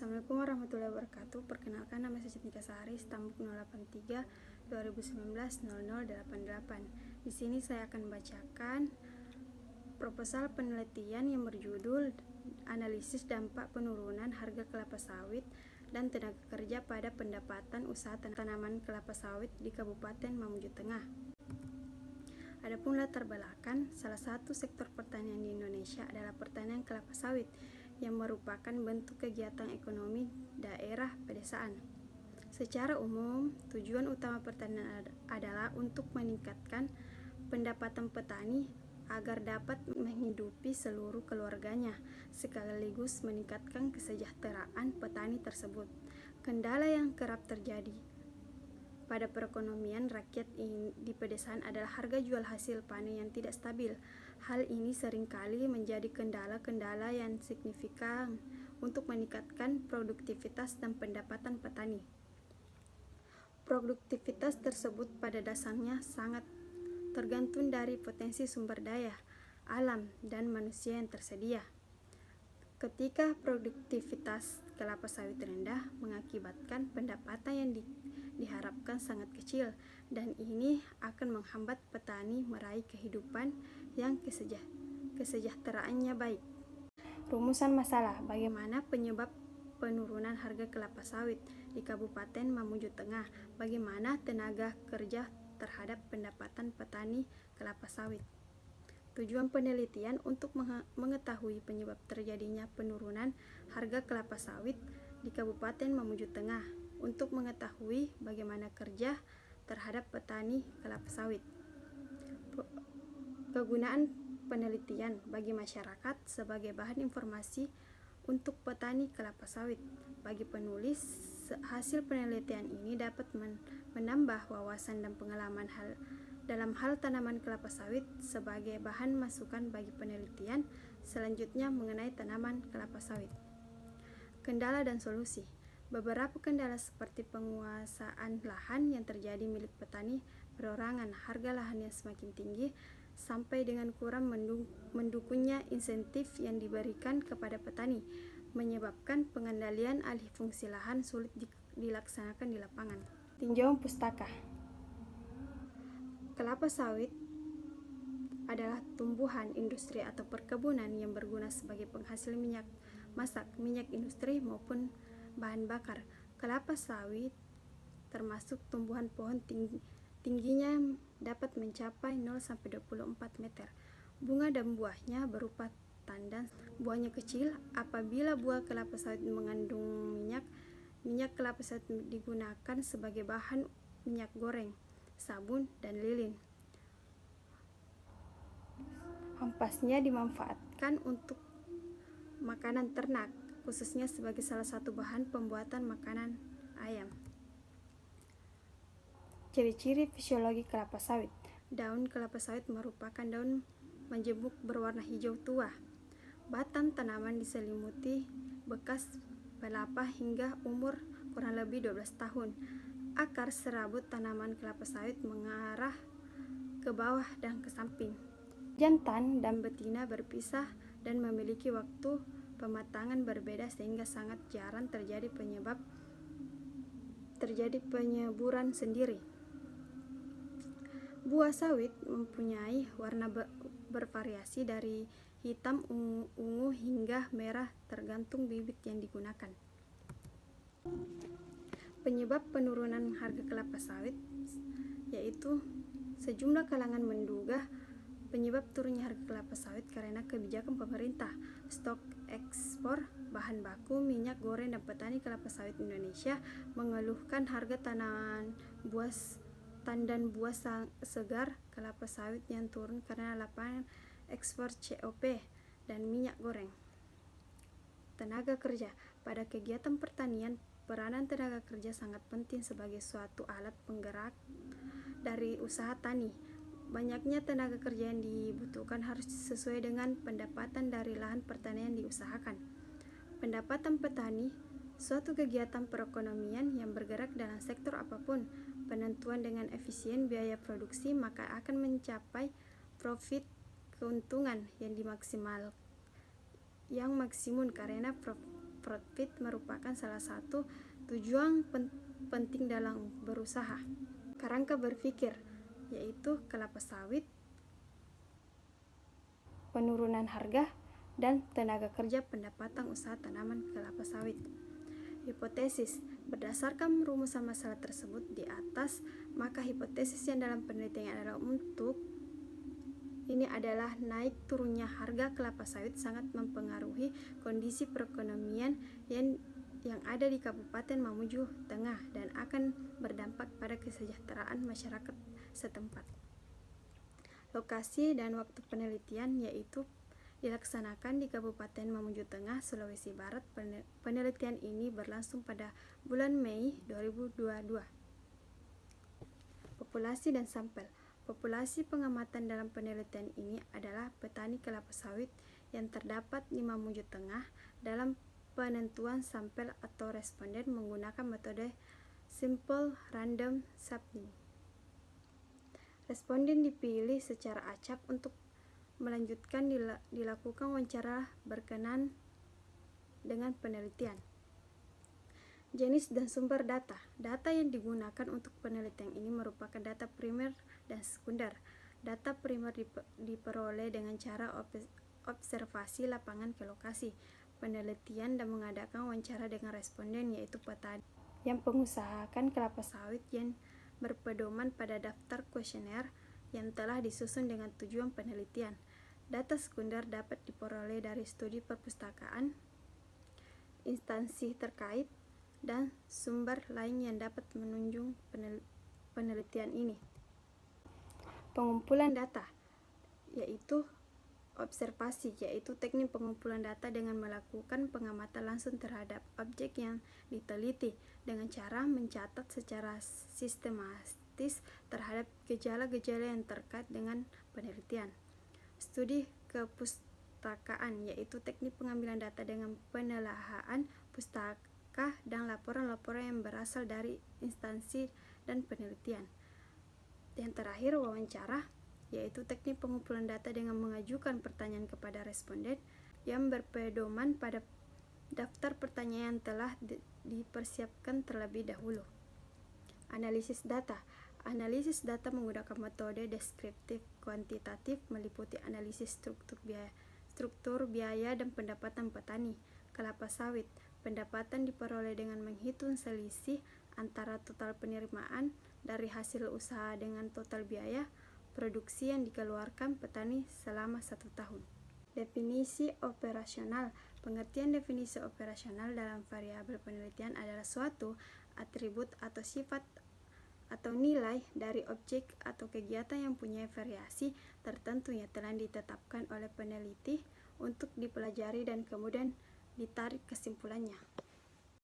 Assalamualaikum warahmatullahi wabarakatuh. Perkenalkan, nama saya Cetnika Sari, stambuk 083 2019 0088. Di sini saya akan membacakan proposal penelitian yang berjudul Analisis Dampak Penurunan Harga Kelapa Sawit dan Tenaga Kerja pada Pendapatan Usaha Tanaman Kelapa Sawit di Kabupaten Mamuju Tengah. Adapun latar belakang, salah satu sektor pertanian di Indonesia adalah pertanian kelapa sawit yang merupakan bentuk kegiatan ekonomi daerah pedesaan. Secara umum, tujuan utama pertanian adalah untuk meningkatkan pendapatan petani agar dapat menghidupi seluruh keluarganya, sekaligus meningkatkan kesejahteraan petani tersebut. Kendala yang kerap terjadi pada perekonomian rakyat di pedesaan adalah harga jual hasil panen yang tidak stabil. Hal ini seringkali menjadi kendala-kendala yang signifikan untuk meningkatkan produktivitas dan pendapatan petani. Produktivitas tersebut pada dasarnya sangat tergantung dari potensi sumber daya alam dan manusia yang tersedia. Ketika produktivitas kelapa sawit rendah, mengakibatkan pendapatan yang diharapkan sangat kecil, dan ini akan menghambat petani meraih kehidupan yang kesejahteraannya baik. Rumusan masalah: bagaimana penyebab penurunan harga kelapa sawit di Kabupaten Mamuju Tengah? Bagaimana tenaga kerja terhadap pendapatan petani kelapa sawit? Tujuan penelitian untuk mengetahui penyebab terjadinya penurunan harga kelapa sawit di Kabupaten Mamuju Tengah, untuk mengetahui bagaimana kerja terhadap petani kelapa sawit. Kegunaan penelitian bagi masyarakat sebagai bahan informasi untuk petani kelapa sawit. Bagi penulis, hasil penelitian ini dapat menambah wawasan dan pengalaman dalam hal tanaman kelapa sawit sebagai bahan masukan bagi penelitian selanjutnya mengenai tanaman kelapa sawit. Kendala dan solusi. Beberapa kendala seperti penguasaan lahan yang terjadi milik petani perorangan, harga lahan yang semakin tinggi, sampai dengan kurang mendukungnya insentif yang diberikan kepada petani, menyebabkan pengendalian alih fungsi lahan sulit dilaksanakan di lapangan. Tinjauan pustaka. Kelapa sawit adalah tumbuhan industri atau perkebunan yang berguna sebagai penghasil minyak masak, minyak industri maupun bahan bakar. Kelapa sawit termasuk tumbuhan pohon tingginya dapat mencapai 0-24 meter. Bunga dan buahnya berupa tandan. Buahnya kecil. Apabila buah kelapa sawit mengandung minyak kelapa sawit digunakan sebagai bahan minyak goreng, sabun, dan lilin. Ampasnya dimanfaatkan untuk makanan ternak, khususnya sebagai salah satu bahan pembuatan makanan ayam. Ciri-ciri fisiologi kelapa sawit. Daun kelapa sawit merupakan daun majemuk berwarna hijau tua. Batang tanaman diselimuti bekas pelapa hingga umur kurang lebih 12 tahun. Akar serabut tanaman kelapa sawit mengarah ke bawah dan ke samping. Jantan dan betina berpisah dan memiliki waktu pematangan berbeda sehingga sangat jarang terjadi penyuburan sendiri. Buah sawit mempunyai warna bervariasi dari hitam, ungu hingga merah tergantung bibit yang digunakan. Penyebab penurunan harga kelapa sawit yaitu sejumlah kalangan menduga penyebab turunnya harga kelapa sawit karena kebijakan pemerintah, stok ekspor bahan baku minyak goreng, dan petani kelapa sawit Indonesia mengeluhkan harga tandan buah segar kelapa sawit yang turun karena lapangan ekspor COP dan minyak goreng. Tenaga kerja. Pada kegiatan pertanian, peranan tenaga kerja sangat penting sebagai suatu alat penggerak dari usaha tani. Banyaknya tenaga kerja yang dibutuhkan harus sesuai dengan pendapatan dari lahan pertanian yang diusahakan. Pendapatan petani, suatu kegiatan perekonomian yang bergerak dalam sektor apapun. Penentuan dengan efisien biaya produksi, maka akan mencapai profit, keuntungan yang maksimum karena profit merupakan salah satu tujuan penting dalam berusaha. Kerangka berpikir yaitu kelapa sawit, penurunan harga, dan tenaga kerja pendapatan usaha tanaman kelapa sawit. Hipotesis. Berdasarkan rumusan masalah tersebut di atas, maka hipotesis yang dalam penelitian adalah adalah naik turunnya harga kelapa sawit sangat mempengaruhi kondisi perekonomian yang ada di Kabupaten Mamuju Tengah dan akan berdampak pada kesejahteraan masyarakat setempat. Lokasi dan waktu penelitian yaitu dilaksanakan di Kabupaten Mamuju Tengah, Sulawesi Barat. Penelitian ini berlangsung pada bulan Mei 2022. Populasi dan sampel. Populasi pengamatan dalam penelitian ini adalah petani kelapa sawit yang terdapat di Mamuju Tengah. Dalam penentuan sampel atau responden menggunakan metode simple random sampling. Responden dipilih secara acak untuk melanjutkan dilakukan wawancara berkenan dengan penelitian. Jenis dan sumber data. Data yang digunakan untuk penelitian ini merupakan data primer dan sekunder. Data primer diperoleh dengan cara observasi lapangan ke lokasi penelitian dan mengadakan wawancara dengan responden yaitu petani yang pengusahakan kelapa sawit yang berpedoman pada daftar kuesioner yang telah disusun dengan tujuan penelitian. Data sekunder dapat diperoleh dari studi perpustakaan, instansi terkait, dan sumber lain yang dapat menunjang penelitian ini. Pengumpulan data yaitu observasi, yaitu teknik pengumpulan data dengan melakukan pengamatan langsung terhadap objek yang diteliti dengan cara mencatat secara sistematis terhadap gejala-gejala yang terkait dengan penelitian. Studi kepustakaan yaitu teknik pengambilan data dengan penelaahan pustaka dan laporan-laporan yang berasal dari instansi dan penelitian. Yang terakhir, wawancara yaitu teknik pengumpulan data dengan mengajukan pertanyaan kepada responden yang berpedoman pada daftar pertanyaan yang telah dipersiapkan terlebih dahulu. Analisis data. Analisis data menggunakan metode deskriptif kuantitatif meliputi analisis struktur biaya dan pendapatan petani kelapa sawit. Pendapatan diperoleh dengan menghitung selisih antara total penerimaan dari hasil usaha dengan total biaya produksi yang dikeluarkan petani selama 1 tahun. Definisi operasional. Pengertian definisi operasional dalam variabel penelitian adalah suatu atribut atau sifat atau nilai dari objek atau kegiatan yang punya variasi tertentu yang telah ditetapkan oleh peneliti untuk dipelajari dan kemudian ditarik kesimpulannya.